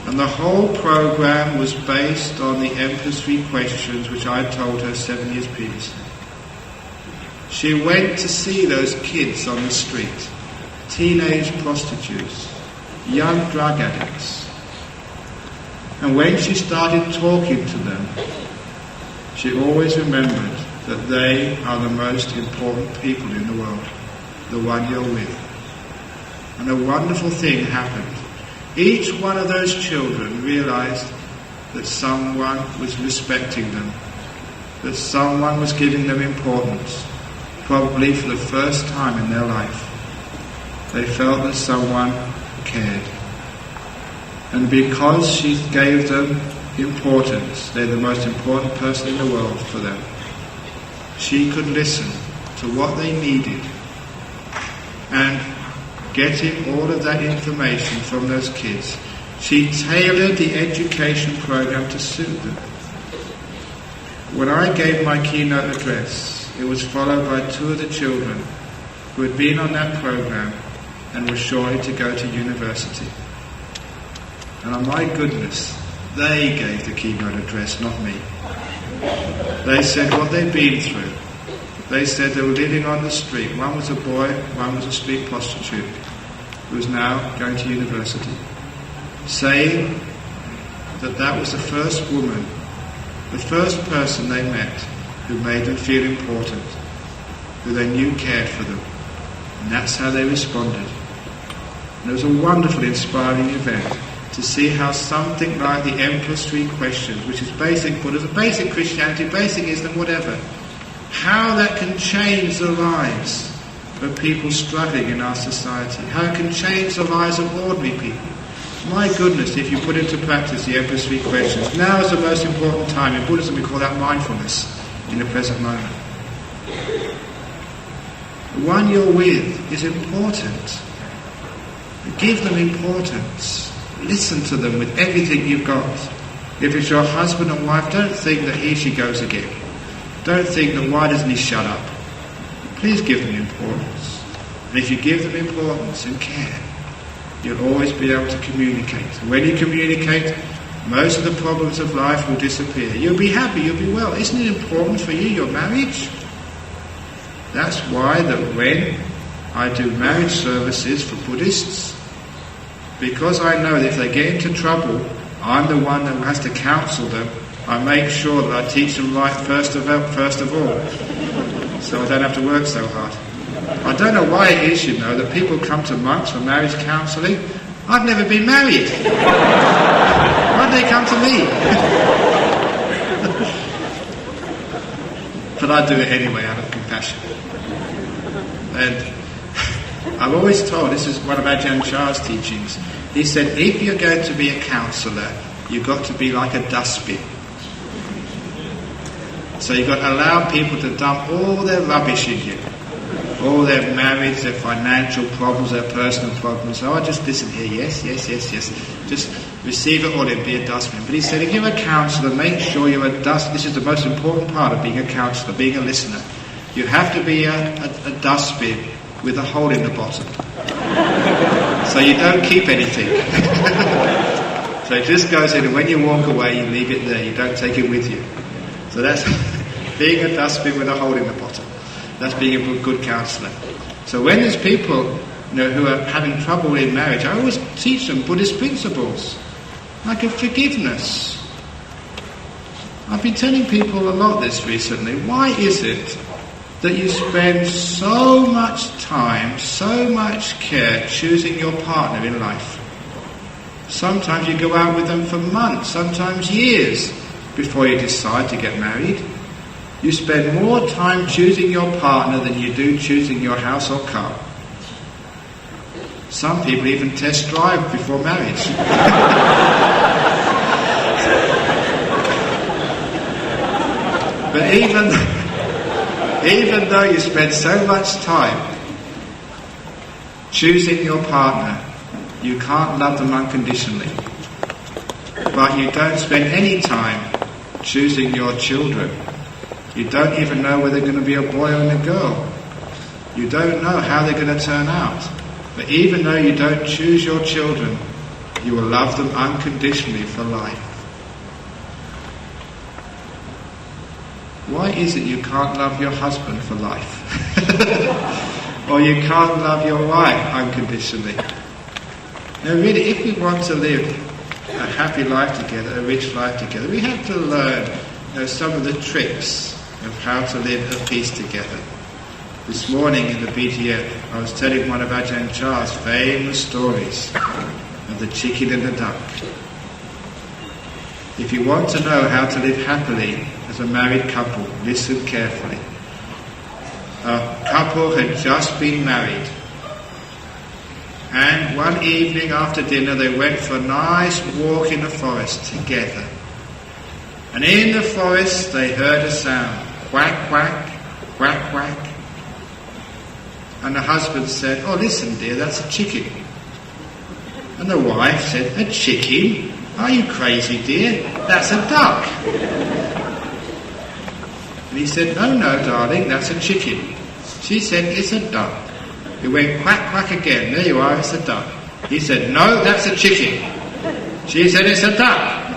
And the whole program was based on the Emperor's Three Questions, which I told her 7 years previously. She went to see those kids on the street, teenage prostitutes, young drug addicts. And when she started talking to them, she always remembered that they are the most important people in the world, the one you're with. And a wonderful thing happened. Each one of those children realized that someone was respecting them, that someone was giving them importance, probably for the first time in their life. They felt that someone cared. And because she gave them importance, they're the most important person in the world for them, she could listen to what they needed and getting all of that information from those kids. She tailored the education program to suit them. When I gave my keynote address, it was followed by 2 of the children who had been on that program and were sure to go to university. And oh my goodness, they gave the keynote address, not me. They said what they'd been through. They said they were living on the street. One was a boy, one was a street prostitute, who was now going to university. Saying that that was the first woman, the first person they met who made them feel important, who they knew cared for them. And that's how they responded. And it was a wonderful, inspiring event to see how something like the Emperor's 3 questions, which is basic Buddhism, basic Christianity, basic Islam, whatever, how that can change the lives of people struggling in our society, how it can change the lives of ordinary people. My goodness, if you put into practice the Emperor's 3 questions, now is the most important time. In Buddhism we call that mindfulness, in the present moment. The one you're with is important. Give them importance. Listen to them with everything you've got. If it's your husband and wife, don't think that here she goes again. Don't think that why doesn't he shut up? Please give them importance. And if you give them importance and care, you'll always be able to communicate. When you communicate, most of the problems of life will disappear. You'll be happy, you'll be well. Isn't it important for you, your marriage? That's why that when I do marriage services for Buddhists, because I know that if they get into trouble, I'm the one that has to counsel them. I make sure that I teach them right first of all, so I don't have to work so hard. I don't know why it is, that people come to monks for marriage counselling. I've never been married. Why do they come to me? But I do it anyway out of compassion. And I've always told, this is one of Ajahn Brahm's teachings, he said, if you're going to be a counsellor, you've got to be like a dustbin. So you've got to allow people to dump all their rubbish in you. All their marriage, their financial problems, their personal problems. Oh, I just listen here, yes. Just receive it all and be a dustbin. But he said, if you're a counsellor, make sure you're a dustbin. This is the most important part of being a counsellor, being a listener. You have to be a dustbin with a hole in the bottom. So you don't keep anything. So it just goes in, and when you walk away, you leave it there. You don't take it with you. So that's being a dustbin with a hole in the bottom. That's being a good counsellor. So when there's people, who are having trouble in marriage, I always teach them Buddhist principles, like a forgiveness. I've been telling people a lot this recently. Why is it that you spend so much time, so much care choosing your partner in life? Sometimes you go out with them for months, sometimes years, before you decide to get married. You spend more time choosing your partner than you do choosing your house or car. Some people even test drive before marriage. But even though you spend so much time choosing your partner, you can't love them unconditionally. But you don't spend any time choosing your children. You don't even know whether they're going to be a boy or a girl. You don't know how they're going to turn out. But even though you don't choose your children, you will love them unconditionally for life. why is it you can't love your husband for life? Or you can't love your wife unconditionally? Now really, if we want to live a happy life together, a rich life together, we have to learn some of the tricks of how to live at peace together. This morning in the BTF, I was telling one of Ajahn Brahm's famous stories of the chicken and the duck. If you want to know how to live happily as a married couple, listen carefully. A couple had just been married, and one evening after dinner they went for a nice walk in the forest together. And in the forest they heard a sound, quack, quack, quack, quack. And the husband said, "Oh, listen dear, that's a chicken." And the wife said, "A chicken? Are you crazy dear? That's a duck." And he said, "No, darling, that's a chicken." She said, "It's a duck." It went quack, quack again. "There you are, it's a duck." He said, "No, that's a chicken." She said, "It's a duck."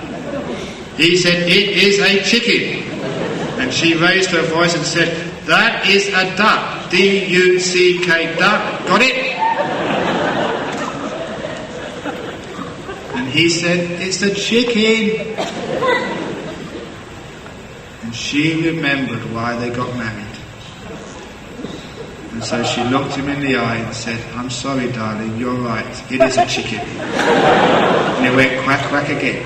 He said, "It is a chicken." And she raised her voice and said, "That is a duck. D-U-C-K, duck. Got it?" And he said, "It's a chicken." And she remembered why they got married. And so she looked him in the eye and said, "I'm sorry, darling, you're right. It is a chicken." And it went quack, quack again.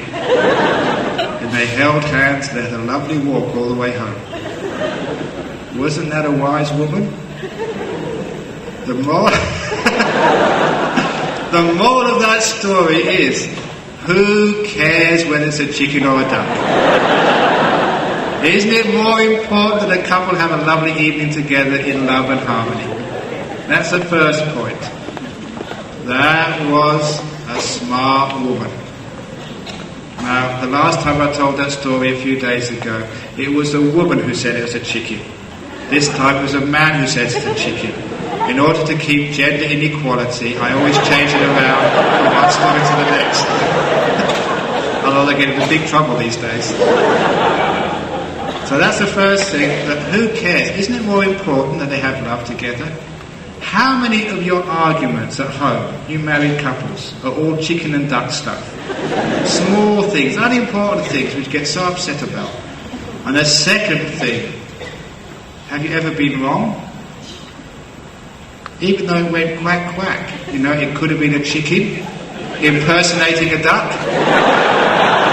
And they held hands and they had a lovely walk all the way home. Wasn't that a wise woman? The moral of that story is, who cares whether it's a chicken or a duck? Isn't it more important that a couple have a lovely evening together in love and harmony? That's the first point. That was a smart woman. Now, the last time I told that story a few days ago, it was a woman who said it was a chicken. This time it was a man who said it's a chicken. In order to keep gender inequality, I always change it around from one story to the next. Although they get into big trouble these days. So that's the first thing, that who cares? Isn't it more important that they have love together? How many of your arguments at home, you married couples, are all chicken and duck stuff? Small things, unimportant things which you get so upset about. And the second thing, have you ever been wrong? Even though it went quack quack, it could have been a chicken impersonating a duck.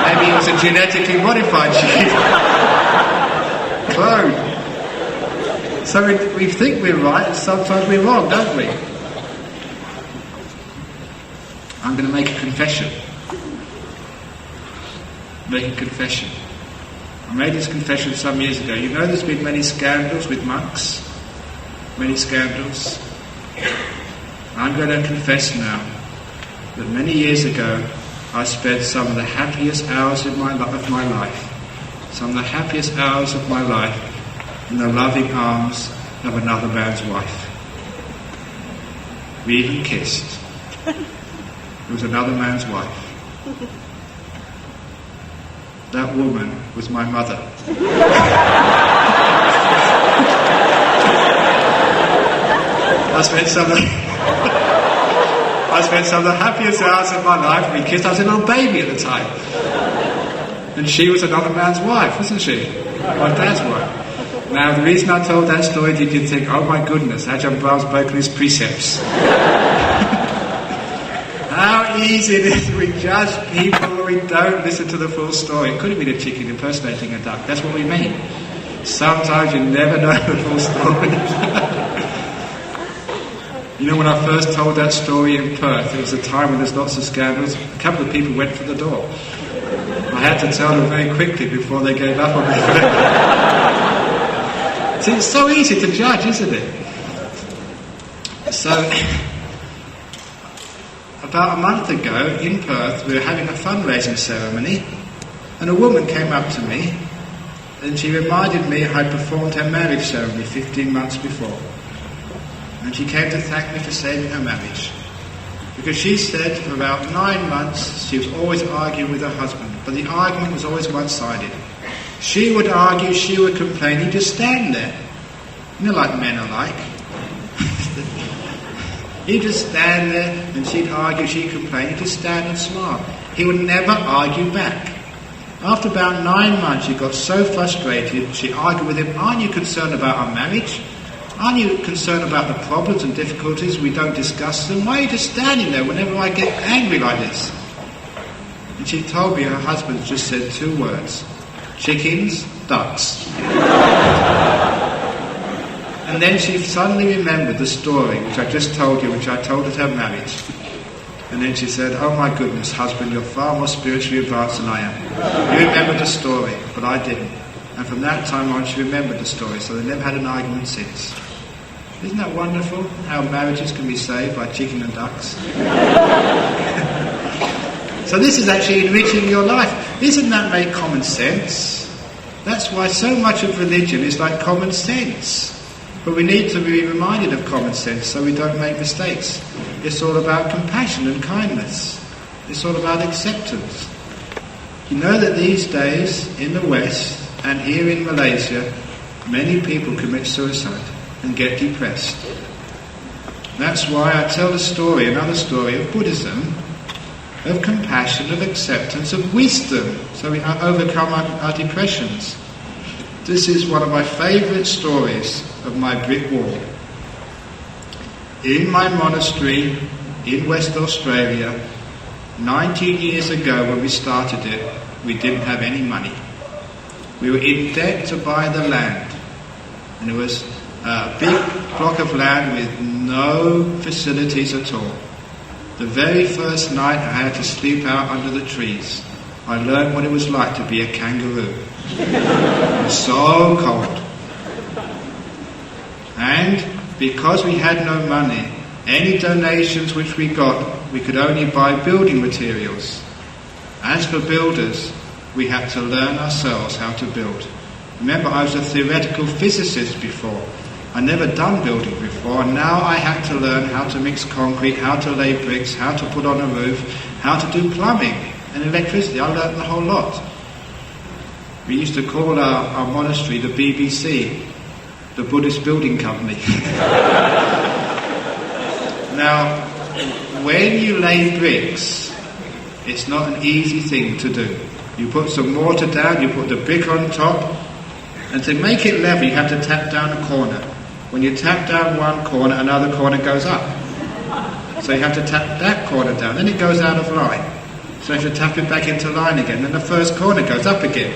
Maybe it was a genetically modified chicken. Clone. So we think we're right and sometimes we're wrong, don't we? I'm going to make a confession. I made this confession some years ago. There's been many scandals with monks. Many scandals. I'm going to confess now that many years ago I spent some of the happiest hours of my life. Some of the happiest hours of my life in the loving arms of another man's wife. We even kissed. It was another man's wife. That woman was my mother. I spent some of the happiest hours of my life. We kissed. I was a little baby at the time. And she was another man's wife, wasn't she? My dad's wife. Now, the reason I told that story, did you think, oh my goodness, Ajahn Brahm's broken his precepts? How easy it is. We judge people, we don't listen to the full story. It could have been a chicken impersonating a duck. That's what we mean. Sometimes you never know the full story. When I first told that story in Perth, it was a time when there's lots of scandals. A couple of people went for the door. I had to tell them very quickly before they gave up on me. See, it's so easy to judge, isn't it? So, about a month ago in Perth, we were having a fundraising ceremony, and a woman came up to me, and she reminded me I'd performed her marriage ceremony 15 months before. And she came to thank me for saving her marriage. Because she said for about 9 months she was always arguing with her husband, but the argument was always one-sided. She would argue, she would complain, he'd just stand there. You know, like men are like. He'd just stand there and she'd argue, she'd complain, he'd just stand and smile. He would never argue back. After about 9 months, she got so frustrated, she argued with him, aren't you concerned about our marriage? Aren't you concerned about the problems and difficulties? We don't discuss them. Why are you just standing there whenever I get angry like this? And she told me her husband just said 2 words. Chickens, ducks. And then she suddenly remembered the story which I just told you, which I told at her marriage. And then she said, oh my goodness, husband, you're far more spiritually advanced than I am. You remembered the story, but I didn't. And from that time on, she remembered the story, so they never had an argument since. Isn't that wonderful, how marriages can be saved by chicken and ducks? So this is actually enriching your life. Doesn't that make common sense? That's why so much of religion is like common sense. But we need to be reminded of common sense so we don't make mistakes. It's all about compassion and kindness. It's all about acceptance. You know that these days in the West and here in Malaysia, many people commit suicide and get depressed. That's why I tell another story of Buddhism, of compassion, of acceptance, of wisdom, so we overcome our depressions. This is one of my favourite stories of my brick wall. In my monastery in West Australia, 19 years ago when we started it, we didn't have any money. We were in debt to buy the land. And it was a big block of land with no facilities at all. The very first night I had to sleep out under the trees. I learned what it was like to be a kangaroo. It was so cold. And because we had no money, any donations which we got, we could only buy building materials. As for builders, we had to learn ourselves how to build. Remember, I was a theoretical physicist before. I never done building before, and now I had to learn how to mix concrete, how to lay bricks, how to put on a roof, how to do plumbing and electricity. I learned the whole lot. We used to call our monastery the BBC, the Buddhist Building Company. Now, when you lay bricks, it's not an easy thing to do. You put some mortar down, you put the brick on top, and to make it level, you have to tap down a corner. When you tap down one corner, another corner goes up. So you have to tap that corner down, then it goes out of line. So you have to tap it back into line again, then the first corner goes up again.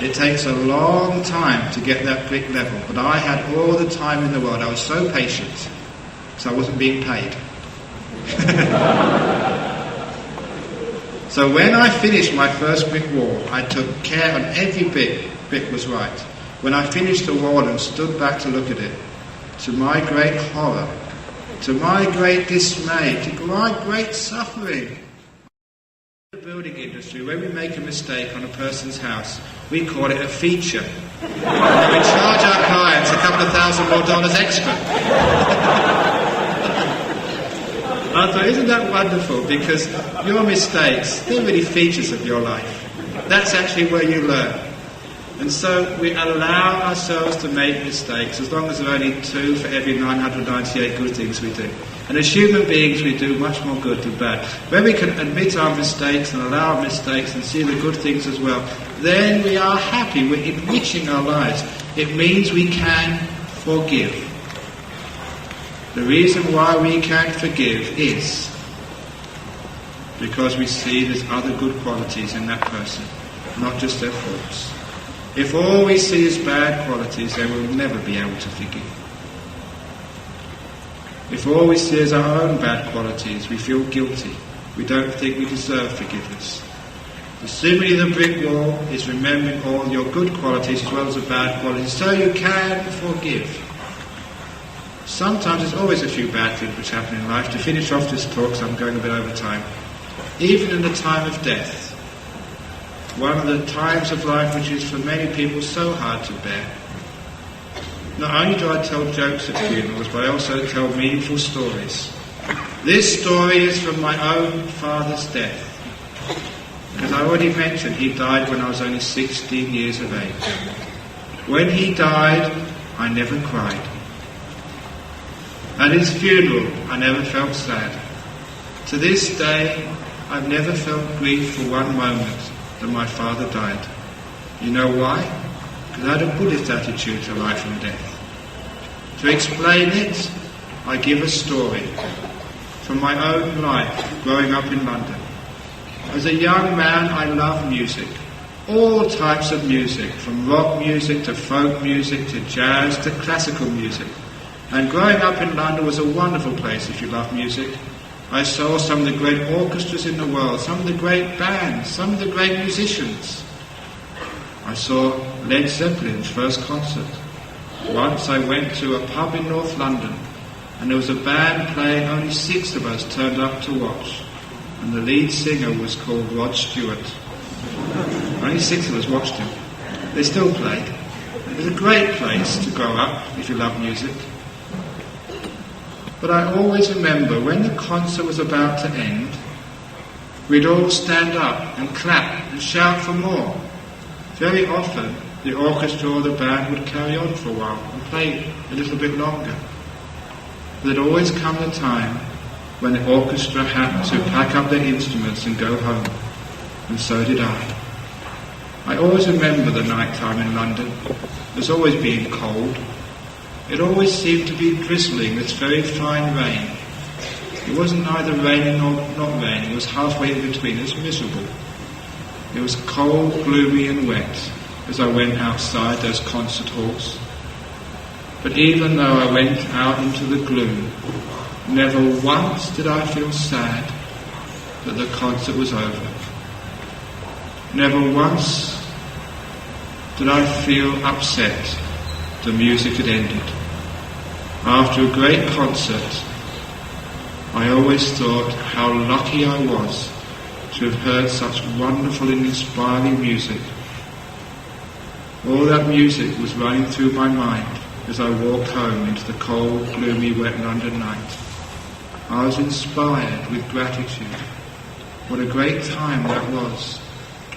It takes a long time to get that brick level, but I had all the time in the world. I was so patient, so I wasn't being paid. So when I finished my first brick wall, I took care on every brick was right. When I finished the wall and stood back to look at it, to my great horror, to my great dismay, to my great suffering, in the building industry, when we make a mistake on a person's house, we call it a feature. And we charge our clients a couple of $1,000 more extra. I thought, isn't that wonderful? Because your mistakes, they're really features of your life. That's actually where you learn. And so we allow ourselves to make mistakes, as long as there are only 2 for every 998 good things we do. And as human beings, we do much more good than bad. When we can admit our mistakes and allow our mistakes and see the good things as well, then we are happy. We're enriching our lives. It means we can forgive. The reason why we can forgive is because we see there's other good qualities in that person, not just their faults. If all we see is bad qualities, then we'll never be able to forgive. If all we see is our own bad qualities, we feel guilty. We don't think we deserve forgiveness. The simile of the brick wall is remembering all your good qualities as well as the bad qualities, so you can forgive. Sometimes there's always a few bad things which happen in life. To finish off this talk, so I'm going a bit over time. Even in the time of death, one of the times of life which is for many people so hard to bear. Not only do I tell jokes at funerals, but I also tell meaningful stories. This story is from my own father's death. Because I already mentioned he died when I was only 16 years of age. When he died, I never cried. At his funeral, I never felt sad. To this day, I've never felt grief for one moment that my father died. You know why? Because I had a Buddhist attitude to life and death. To explain it, I give a story from my own life growing up in London. As a young man, I loved music. All types of music, from rock music to folk music to jazz to classical music. And growing up in London was a wonderful place if you love music. I saw some of the great orchestras in the world, some of the great bands, some of the great musicians. I saw Led Zeppelin's first concert. Once I went to a pub in North London and there was a band playing, only 6 of us turned up to watch. And the lead singer was called Rod Stewart. Only 6 of us watched him. They still played. It was a great place to grow up if you love music. But I always remember when the concert was about to end, we'd all stand up and clap and shout for more. Very often, the orchestra or the band would carry on for a while and play a little bit longer. But there'd always come a time when the orchestra had to pack up their instruments and go home. And so did I. I always remember the night time in London. There's always been cold. It always seemed to be drizzling with very fine rain. It wasn't either raining nor not raining, it was halfway in between. It was miserable. It was cold, gloomy and wet as I went outside those concert halls. But even though I went out into the gloom, never once did I feel sad that the concert was over. Never once did I feel upset the music had ended. After a great concert, I always thought how lucky I was to have heard such wonderful and inspiring music. All that music was running through my mind as I walked home into the cold, gloomy, wet London night. I was inspired with gratitude. What a great time that was.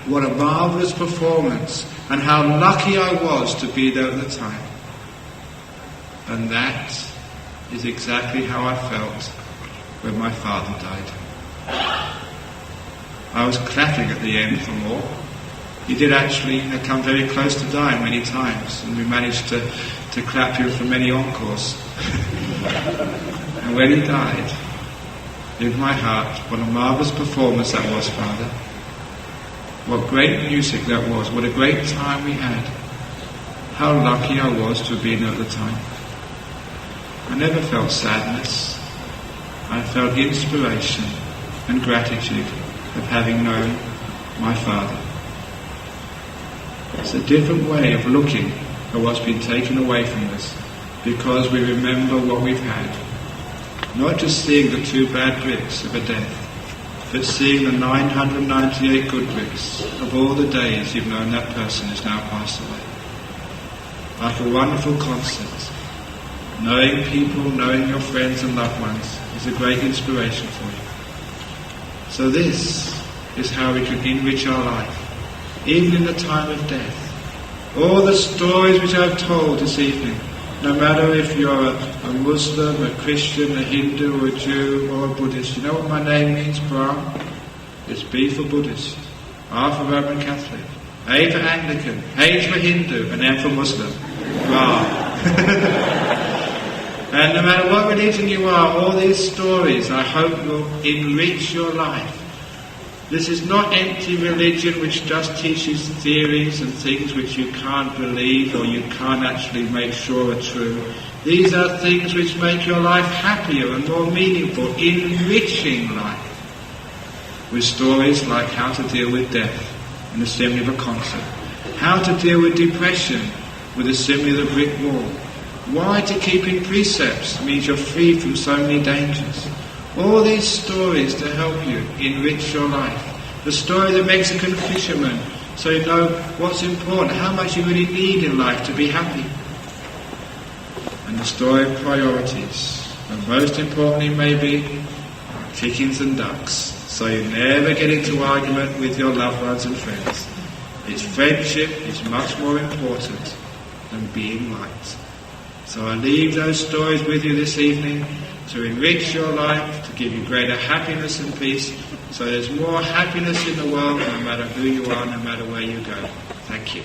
What a marvellous performance, and how lucky I was to be there at the time. And that is exactly how I felt when my father died. I was clapping at the end for more. He did actually come very close to dying many times, and we managed to clap him for many encores. And when he died, in my heart, what a marvellous performance that was, Father. What great music that was. What a great time we had. How lucky I was to have been there at the time. I never felt sadness. I felt inspiration and gratitude of having known my Father. It's a different way of looking at what's been taken away from us, because we remember what we've had. Not just seeing the 2 bad bricks of a death, but seeing the 998 good bricks of all the days you've known that person has now passed away. Like a wonderful concert, knowing people, knowing your friends and loved ones is a great inspiration for you. So this is how we can enrich our life, even in the time of death. All the stories which I've told this evening, no matter if you're a Muslim, a Christian, a Hindu, a Jew or a Buddhist. You know what my name means, Brahm? It's B for Buddhist, R for Roman Catholic, A for Anglican, H for Hindu, and M for Muslim. Brahm. And no matter what religion you are, all these stories I hope will enrich your life. This is not empty religion which just teaches theories and things which you can't believe or you can't actually make sure are true. These are things which make your life happier and more meaningful, enriching life. With stories like how to deal with death in the simile of a concert, how to deal with depression with the simile of the brick wall, why to keep in precepts means you're free from so many dangers. All these stories to help you enrich your life. The story of the Mexican fisherman, so you know what's important, how much you really need in life to be happy. And the story of priorities. And most importantly maybe, chickens and ducks, so you never get into argument with your loved ones and friends. Its friendship is much more important than being liked. So I leave those stories with you this evening to enrich your life, to give you greater happiness and peace, so there's more happiness in the world no matter who you are, no matter where you go. Thank you.